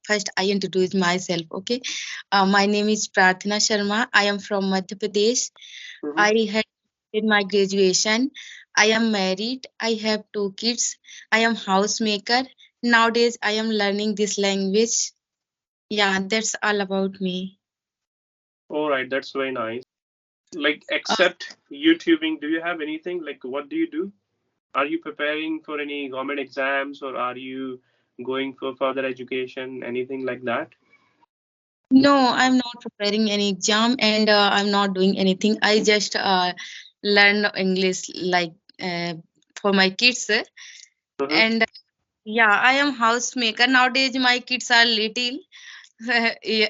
first I introduce myself. Okay, my name is Prarthana Sharma. I am from Madhya Pradesh. Mm-hmm. I had did my graduation. I am married. I have two kids. I am housemaker. Nowadays, I am learning this language. Yeah, that's all about me. All right, that's very nice. Like, Uh, except YouTubing, do you have anything? Like, what do you do? Are you preparing for any government exams, or are you going for further education, anything like that? no, I'm not preparing any exam and I'm not doing anything. I just learn English like uh, for my kids. Mm-hmm. And yeah, I am housemaker. Nowadays, my kids are little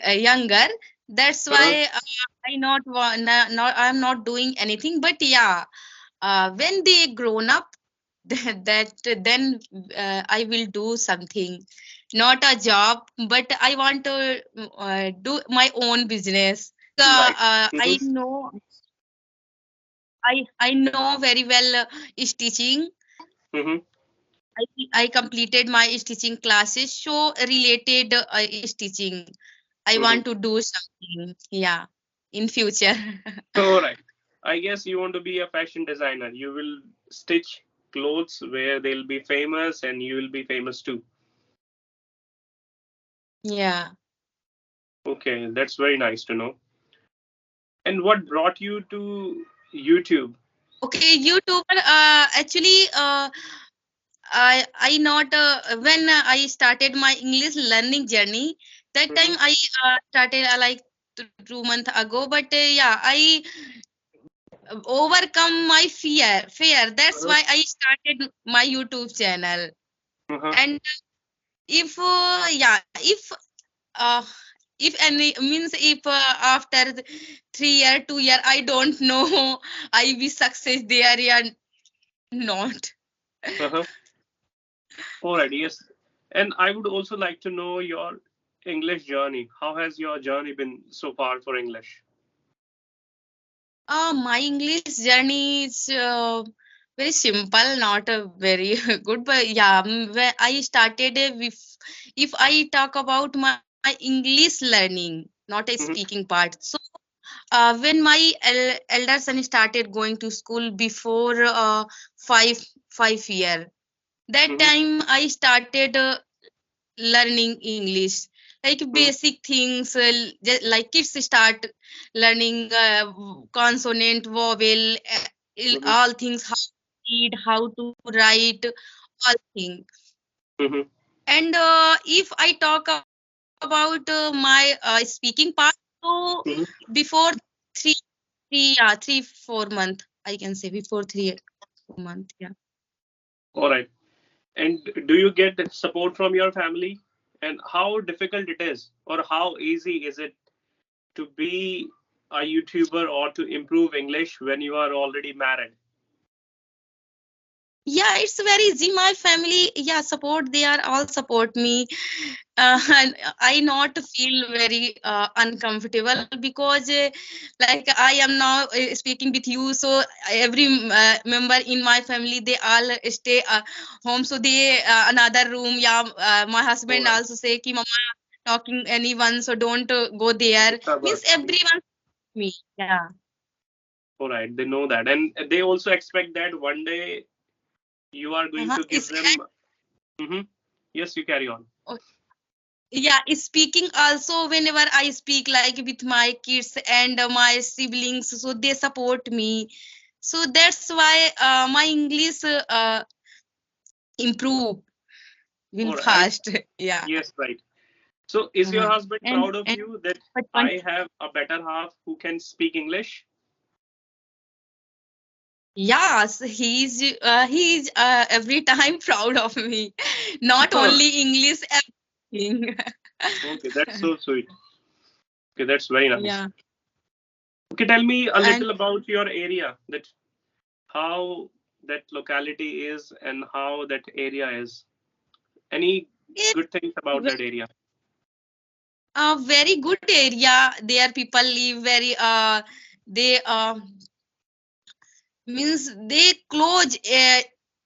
younger. That's Uh-huh. why I not I'm not doing anything. But yeah, when they grown up, that then I will do something, not a job, but I want to do my own business. Right. I Mm-hmm. know I know very well stitching. Mm-hmm. I completed my stitching classes, so related stitching. I Mm-hmm. want to do something, yeah, in future. All right. I guess you want to be a fashion designer. You will stitch clothes where they'll be famous and you will be famous too. Yeah. Okay, that's very nice to know. And what brought you to YouTube? Okay, YouTuber. Actually, I not when I started my English learning journey. That Mm-hmm. time I started like 2 months ago. But yeah, I overcome my fear. That's Uh-huh. why I started my YouTube channel. Uh-huh. And if yeah, uh, if any means if after 3 year 2 year I don't know I be success there or not. Uh-huh. All right, yes. And I would also like to know your English journey. How has your journey been so far for English? My English journey is very simple, not very good, but yeah, when I started with, if I talk about my English learning, not a Mm-hmm. speaking part. So when my elder son started going to school before five 5 year, that Mm-hmm. time I started learning English, like Mm-hmm. basic things, like kids start learning consonant, vowel, Mm-hmm. all things, how to read, how to write, all things. Mm-hmm. And if I talk about my speaking part, so Mm-hmm. before three, 3 4 month, I can say before 3 4 month. Yeah. All right. And do you get support from your family? And how difficult it is, or how easy is it to be a YouTuber or to improve English when you are already married? Yeah, it's very easy. My family, yeah, support. They are all support me, and I not feel very uncomfortable because, like, I am now speaking with you. So every member in my family, they all stay home. So they another room. Yeah, my All husband right. also say, "Ki mama talking anyone, so don't go there." Disturb. Means everyone me. Yeah. All right, they know that, and they also expect that one day you are going to give It's them. Hmm. Yes, you carry on. yeah, speaking also whenever I speak like with my kids and my siblings, so they support me. So that's why my English improve will All right, and fast. Yeah. yes, right. So, is your husband proud of And you that but I have a better half who can speak English? yes, he's every time proud of me. Not All right. only English, everything. Okay, that's so sweet. Okay, that's very nice. Yeah. Okay, tell me a And little about your area. That how that locality is and how that area is. Any it's good things about that area? a very good area. There people live very they means they close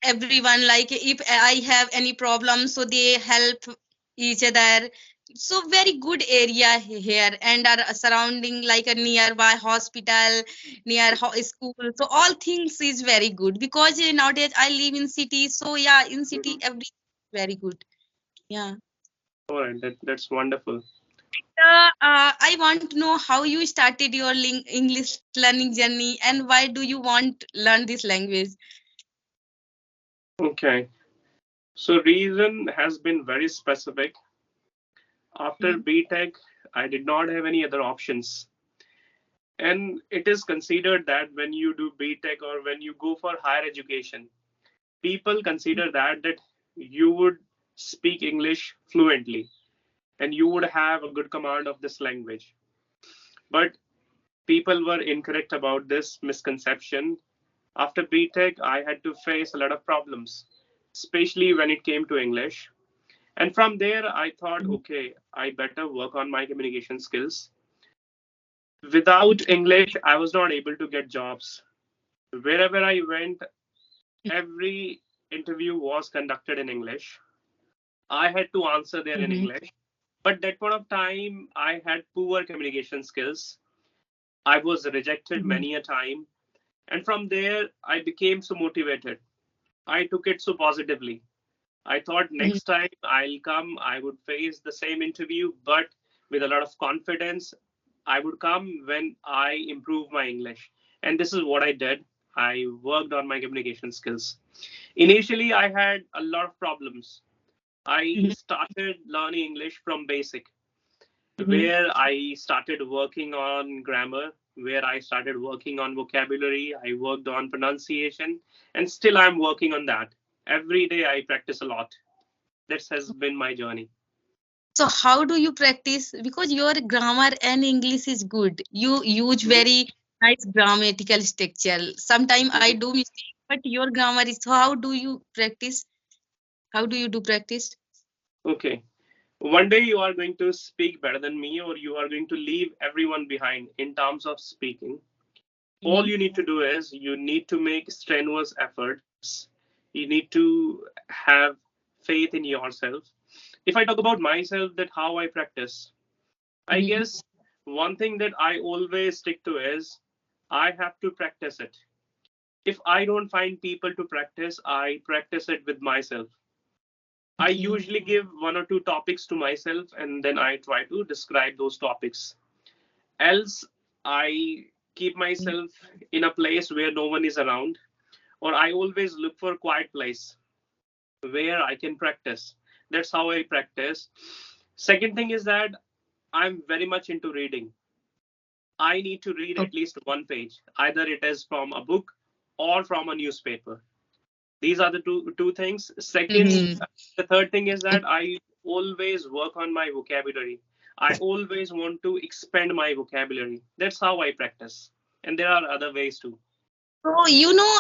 everyone, like if I have any problem, so they help each other. so very good area here, and are surrounding like a nearby hospital, near school, so all things is very good because nowadays I live in city, so yeah, in city Mhm. every very good. Yeah. All right, that's wonderful. I want to know how you started your English learning journey and why do you want learn this language? Okay. So reason has been very specific. After Mhm, BTech, I did not have any other options. And it is considered that when you do BTech or when you go for higher education, people consider that you would speak English fluently and you would have a good command of this language. But people were incorrect about this misconception. After BTech, I had to face a lot of problems, especially when it came to English. And from there, I thought, mhm, okay, I better work on my communication skills. Without English, I was not able to get jobs. Wherever I went, every interview was conducted in English. I had to answer there in mhm, English. But that point of time, I had poor communication skills. I was rejected mhm, many a time. And from there, I became so motivated. I took it so positively. I thought mhm. next time I'll come, I would face the same interview, but with a lot of confidence. I would come when I improve my English. And this is what I did. I worked on my communication skills. Initially, I had a lot of problems. I Mhm, started learning English from basic, mhm. where I started working on grammar, where I started working on vocabulary, I worked on pronunciation, and still I'm working on that. Every day I practice a lot. This has been my journey. So how do you practice? Because your grammar and English is good. You use Mhm, very nice grammatical structure. Sometimes I mhm. do mistake, but your grammar is. So how do you practice? How do you do practice? Okay. One day you are going to speak better than me, or you are going to leave everyone behind in terms of speaking. All Mhm, you need to do is you need to make strenuous efforts. You need to have faith in yourself. If I talk about myself, that how I practice, I mhm, guess one thing that I always stick to is I have to practice it. If I don't find people to practice, I practice it with myself. I okay. usually give one or two topics to myself and then I try to describe those topics. Else, I keep myself in a place where no one is around, or I always look for a quiet place where I can practice. That's how I practice. Second thing is that I'm very much into reading. I need to read at least one page. Either it is from a book or from a newspaper. These are the two things. Second, Mhm. the third thing is that I always work on my vocabulary. I always want to expand my vocabulary. That's how I practice. And there are other ways too. So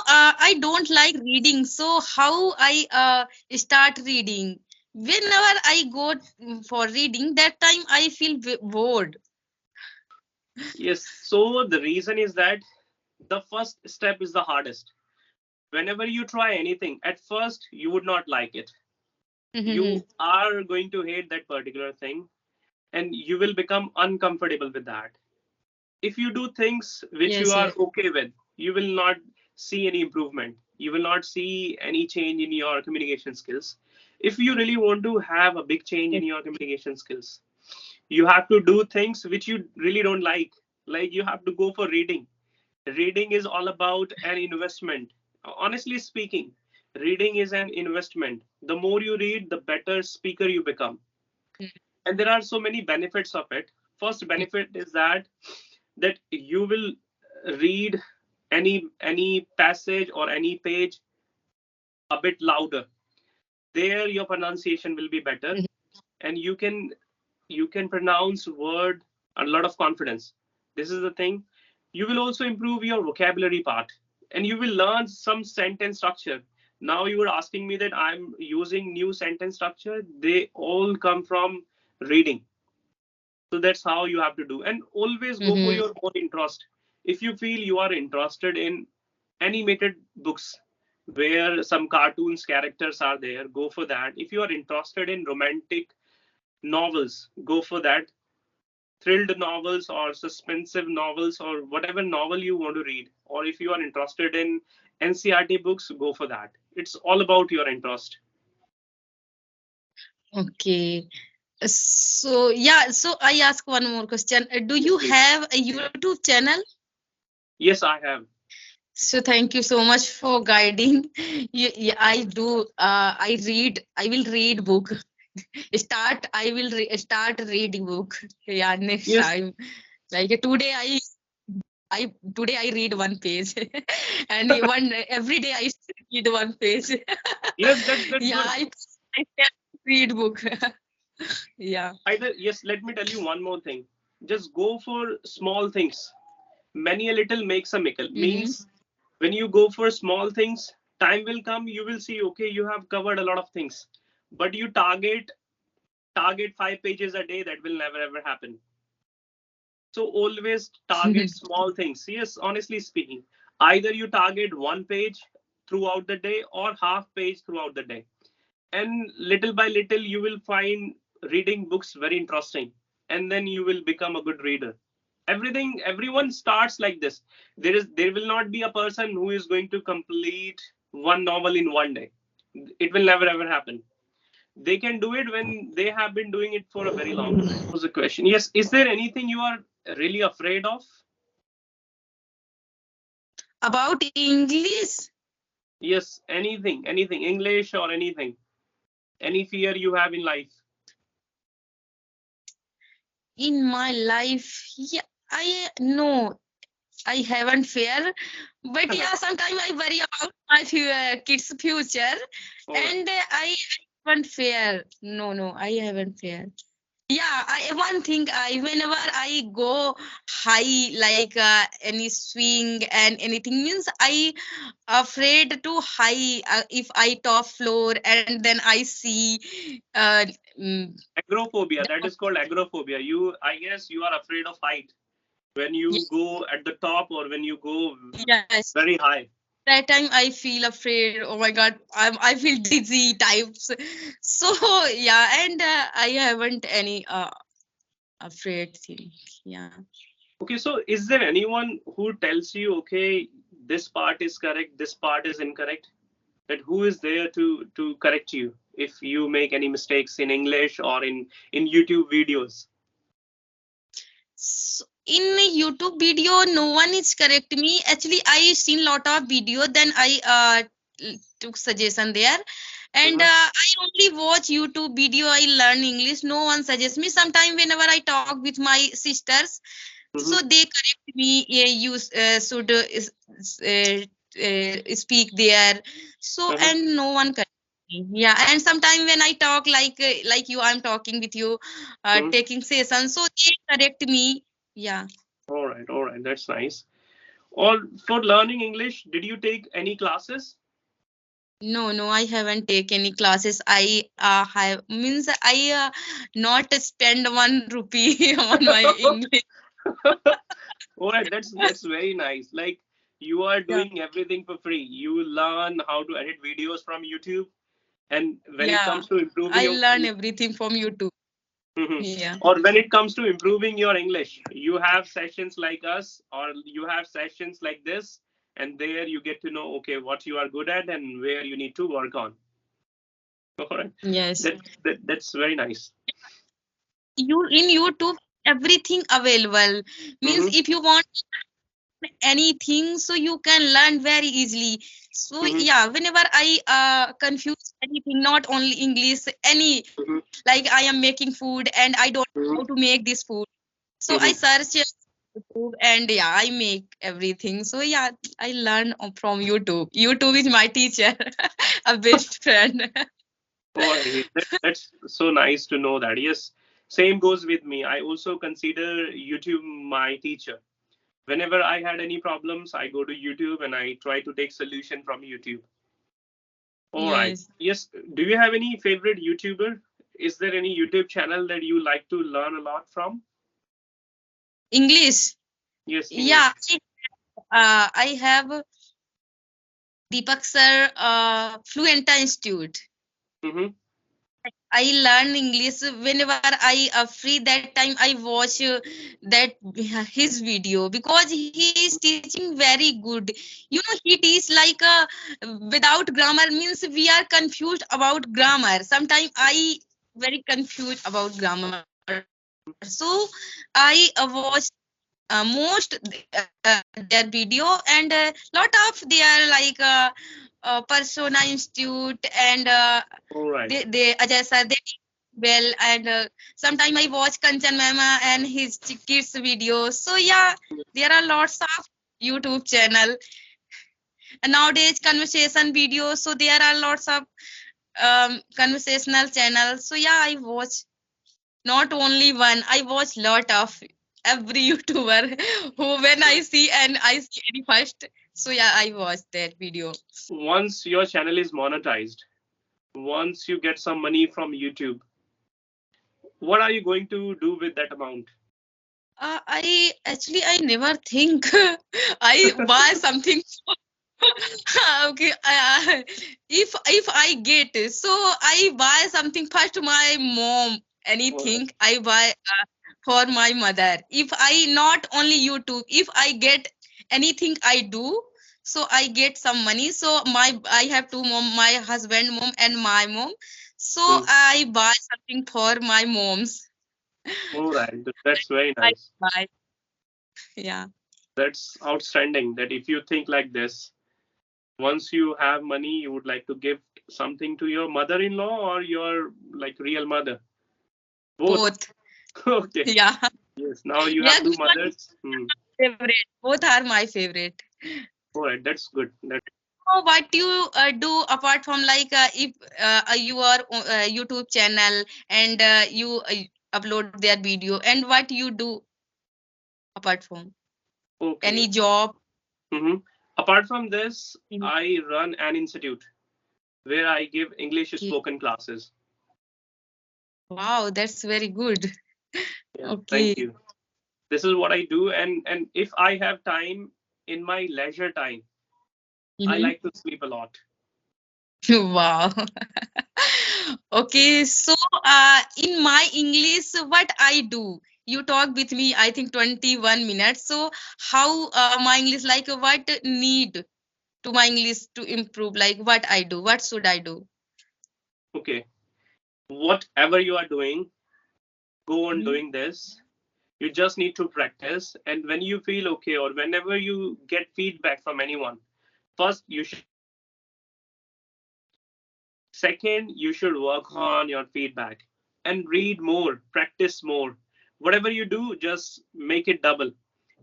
I don't like reading. So how I start reading? Whenever I go for reading, that time I feel bored. Yes. So the reason is that the first step is the hardest. Whenever you try anything, at first you would not like it. Mhm. You are going to hate that particular thing and you will become uncomfortable with that. If you do things which you Yes, are yes. okay with, you will not see any improvement. You will not see any change in your communication skills. If you really want to have a big change in your communication skills, you have to do things which you really don't like. Like you have to go for reading. Reading is all about an investment. Honestly speaking, reading is an investment. The more you read, the better speaker you become. And there are so many benefits of it. First benefit is that you will read any passage or any page a bit louder. There your pronunciation will be better and you can pronounce word a lot of confidence. This is the thing. You will also improve your vocabulary part and you will learn some sentence structure. Now you are asking me that I'm using new sentence structure. They all come from reading. So that's how you have to do. And always go for Mhm. your own interest. If you feel you are interested in animated books where some cartoons characters are there, go for that. If you are interested in romantic novels, go for that. Thrilled novels or suspensive novels or whatever novel you want to read. Or if you are interested in NCRT books, go for that. It's all about your interest. Okay. So yeah, so I ask one more question. Do Yes, you please. have a YouTube channel? Yes, I have. So thank you so much for guiding. Yeah, I do. I read. I will read book. I will start reading book. Yeah, next Yes, time. Like I today I read one page, and one every day I read one page. yes, that's Yeah, good. I can read book. Yeah. Either, yes, let me tell you one more thing. Just go for small things. Many a little makes a mickle. Mm-hmm. Means when you go for small things, time will come, you will see, okay, you have covered a lot of things. But you target 5 pages a day, that will never ever happen. So always target small things. Yes, honestly speaking, either you target 1 page throughout the day or half page throughout the day. And little by little, you will find reading books very interesting. And then you will become a good reader. Everyone starts like this. There will not be a person who is going to complete one novel in one day. It will never ever happen. They can do it when they have been doing it for a very long time. Was a question. Yes, is there anything you are really afraid of? About English Yes, anything, English or anything. Any fear you have in life? in my life, yeah, I no, I haven't fear, but yeah, sometimes I worry about my kids' future, All right. and I haven't fear. No, no, I haven't fear. Yeah, I one thing I whenever I go high like any swing and anything means I afraid to high if I top floor and then I see uh, mm, Agoraphobia. That is called agoraphobia. I guess you are afraid of height when you go at the top or when you go yes, very high. that time I feel afraid. Oh my god, I feel dizzy types. So yeah, and I haven't any afraid thing. Yeah. Okay, so is there anyone who tells you, okay, this part is correct, this part is incorrect? That who is there to correct you if you make any mistakes in English or in YouTube videos? So in YouTube video, no one is correct me. Actually, I seen lot of video. Then I took suggestion there, and Mm-hmm. I only watch YouTube video. I learn English. No one suggests me. Sometime whenever I talk with my sisters, so Mm-hmm. they correct me. You should speak there. So Uh-huh. and no one correct me. Yeah, and sometime when I talk like you, I'm talking with you, Mm-hmm. taking session. So they correct me. Yeah. All right, that's nice. Or for learning English, did you take any classes? No, no, I haven't taken any classes. I have means I not spend 1 rupee on my English. All right, that's very nice. Like you are Yeah. doing everything for free. You learn how to edit videos from YouTube, and when it Yeah. comes to improving I your learn everything from YouTube. Mhm. Yeah. or when it comes to improving your English, you have sessions like us, or you have sessions like this, and there you get to know, okay, what you are good at and where you need to work on. All right, Yes. that's very nice. You in YouTube everything available. Means Mm-hmm. if you want anything, so you can learn very easily. So Mm-hmm. yeah, whenever I confuse anything, not only English, any Mm-hmm. like I am making food and I don't know how to Mm-hmm. make this food. So I Mm-hmm. search YouTube and yeah, I make everything. So yeah, I learn from YouTube. YouTube is my teacher, a best friend. All right, that's so nice to know that. Yes, same goes with me. I also consider YouTube my teacher. Whenever I had any problems, I go to YouTube and I try to take solution from YouTube. All right. Yes. Yes. Do you have any favorite YouTuber? Is there any YouTube channel that you like to learn a lot from? English. Yes, Yeah, English. I have Deepak sir, Fluent Institute. Mm-hmm. I learn English whenever I free. That time I watch that his video because he is teaching very good. He teach like without grammar means we are confused about grammar. Sometimes I very confused about grammar. So I watch most their video and lot of they are like Persona Institute and All right. they Ajay sir they well and sometime I watch Kanchan Mama and his kids videos. So yeah, there are lots of YouTube channel and nowadays conversation videos. So there are lots of conversational channels. So yeah, I watch not only one. I watch lot of every YouTuber who when I see and I see any first. So yeah, I watch that video. Once your channel is monetized, once you get some money from YouTube, what are you going to do with that amount? I never think I buy something. Okay, if I get it, so I buy something first to my mom. All right. Anything I buy for my mother. If I not only YouTube, if I get anything I do, so I get some money. So I have two mom, my husband mom and my mom. So Hmm. I buy something for my moms. All right. That's very I nice. buy, yeah. That's outstanding. That if you think like this, once you have money, you would like to give something to your mother-in-law or your like real mother. Both. Both. Okay. Yeah. Yes. Now you Yeah, have two good one. mothers. Hmm. Favorite. Both are my favorite. All right. That's good. So what you do apart from like if your YouTube channel and you upload their video and what you do apart from Okay. any job? Hmm. Apart from this, Mhm. I run an institute where I give English Okay. spoken classes. Wow, that's very good. Yeah. Okay. Thank you. This is what I do, and if I have time in my leisure time, I Mhm. like to sleep a lot. Wow. Okay, so in my English, what I do, you talk with me, I think 21 minutes. So how my English, like what need to my English to improve, like what I do, what should I do? Okay. Whatever you are doing, go on Mhm. doing this. You just need to practice. And when you feel okay, or whenever you get feedback from anyone, first you should second, you should work on your feedback and read more, practice more. Whatever you do, just make it double.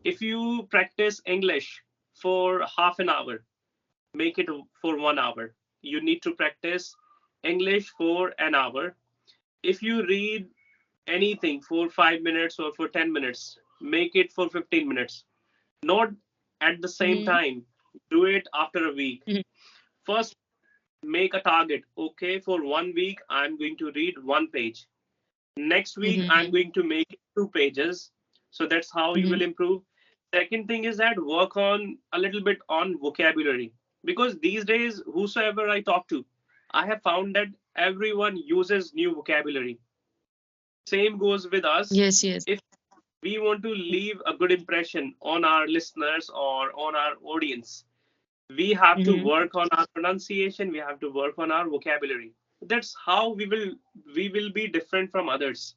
If you practice English for half an hour, make it for 1 hour. You need to practice English for an hour. If you read anything for 5 minutes or for 10 minutes, make it for 15 minutes. Not at the same Mhm. time, do it after a week. Mhm. First, make a target. Okay, for 1 week, I'm going to read 1 page. Next week, I'm Mhm. going to make 2 pages. So that's how you will Mhm. improve. Second thing is that work on a little bit on vocabulary, because these days, whosoever I talk to, I have found that everyone uses new vocabulary. Same goes with us. Yes, yes. If we want to leave a good impression on our listeners or on our audience, we have to Mhm. work on our pronunciation, we have to work on our vocabulary. That's how we will be different from others.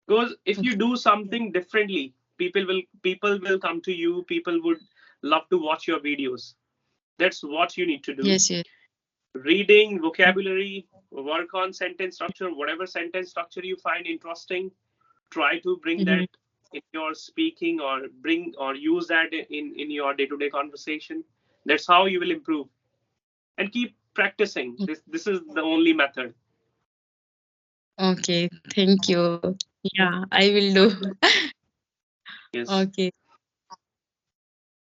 Because if you Okay. do something differently, people will come to you, people would love to watch your videos. That's what you need to do. Yes, yes. Reading, vocabulary, work on sentence structure, whatever sentence structure you find interesting, try to bring Mhm. that in your speaking, or bring or use that in your day-to-day conversation. That's how you will improve, and keep practicing. This is the only method. Okay, thank you. Yeah, I will do. Yes. Okay.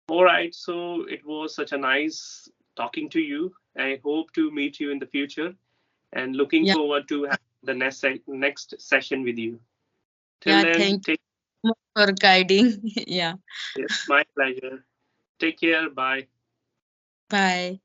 All right, so it was such a nice talking to you. I hope to meet you in the future, and looking Yeah, forward to have the next session with you. Till yeah, then, thank take you for guiding. Yeah. care. My pleasure. Take care. Bye. Bye.